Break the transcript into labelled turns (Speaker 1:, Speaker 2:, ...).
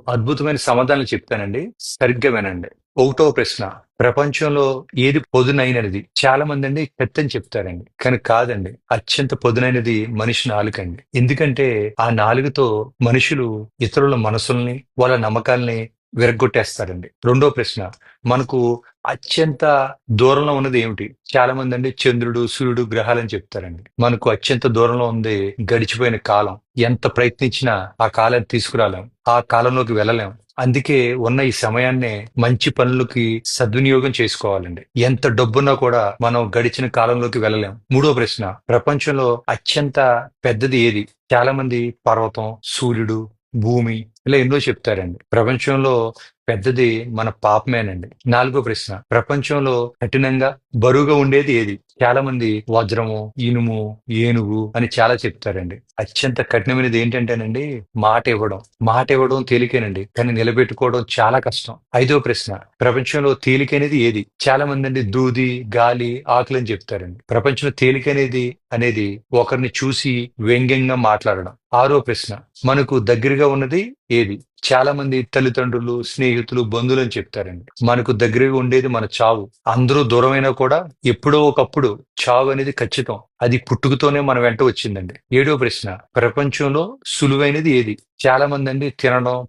Speaker 1: అద్భుతమైన సమాధానాలు చెప్తానండి. సరిగ్గా వినండి. ఒకటో ప్రశ్న. ప్రపంచంలో ఏది పొదునైనది? చాలా మందండి చెత్తని చెప్తారండి. కానీ కాదండి. అత్యంత పొదునైనది మనిషి నాలుకండి. ఎందుకంటే ఆ నాలుకతో మనుషులు ఇతరుల మనసుల్ని, వాళ్ళ నమ్మకాల్ని విరగ్గొట్టేస్తారండి. రెండో ప్రశ్న. మనకు అత్యంత దూరంలో ఉన్నది ఏమిటి? చాలా మందండి చంద్రుడు, సూర్యుడు, గ్రహాలని చెప్తారండి. మనకు అత్యంత దూరంలో ఉంది గడిచిపోయిన కాలం. ఎంత ప్రయత్నించినా ఆ కాలాన్ని తీసుకురాలేం. ఆ కాలంలోకి వెళ్ళలేం. అందుకే ఉన్న ఈ సమయాన్నే మంచి పనులకి సద్వినియోగం చేసుకోవాలండి. ఎంత డబ్బున్నా కూడా మనం గడిచిన కాలంలోకి వెళ్ళలేం. మూడో ప్రశ్న. ప్రపంచంలో అత్యంత పెద్దది ఏది? చాలా మంది పర్వతం, సూర్యుడు, భూమి ఇలా ఎన్నో చెప్తారండి. ప్రపంచంలో పెద్దది మన పాపమేనండి. నాలుగో ప్రశ్న. ప్రపంచంలో కఠినంగా బరువుగా ఉండేది ఏది? చాలా మంది వజ్రము, ఇనుము, ఏనుగు అని చాలా చెప్తారండి. అత్యంత కఠినమైనది ఏంటంటేనండి మాట ఇవ్వడం. మాట ఇవ్వడం తేలికేనండి. కానీ నిలబెట్టుకోవడం చాలా కష్టం. ఐదో ప్రశ్న. ప్రపంచంలో తేలికైనది ఏది? చాలా మంది అండి దూది, గాలి, ఆకులని చెప్తారండి. ప్రపంచంలో తేలికైనది అనేది ఒకరిని చూసి వ్యంగ్యంగా మాట్లాడడం. ఆరో ప్రశ్న. మనకు దగ్గరగా ఉన్నది ఏది? చాలా మంది తల్లిదండ్రులు, స్నేహితులు, బంధువులు అని చెప్తారండి. మనకు దగ్గరగా ఉండేది మన చావు. అందరూ దూరమైనా కూడా ఎప్పుడో ఒకప్పుడు చావు అనేది ఖచ్చితం. అది పుట్టుకతోనే మన వెంట వచ్చిందండి. ఏడో ప్రశ్న. ప్రపంచంలో సులువైనది ఏది? చాలా మంది అండి తినడం,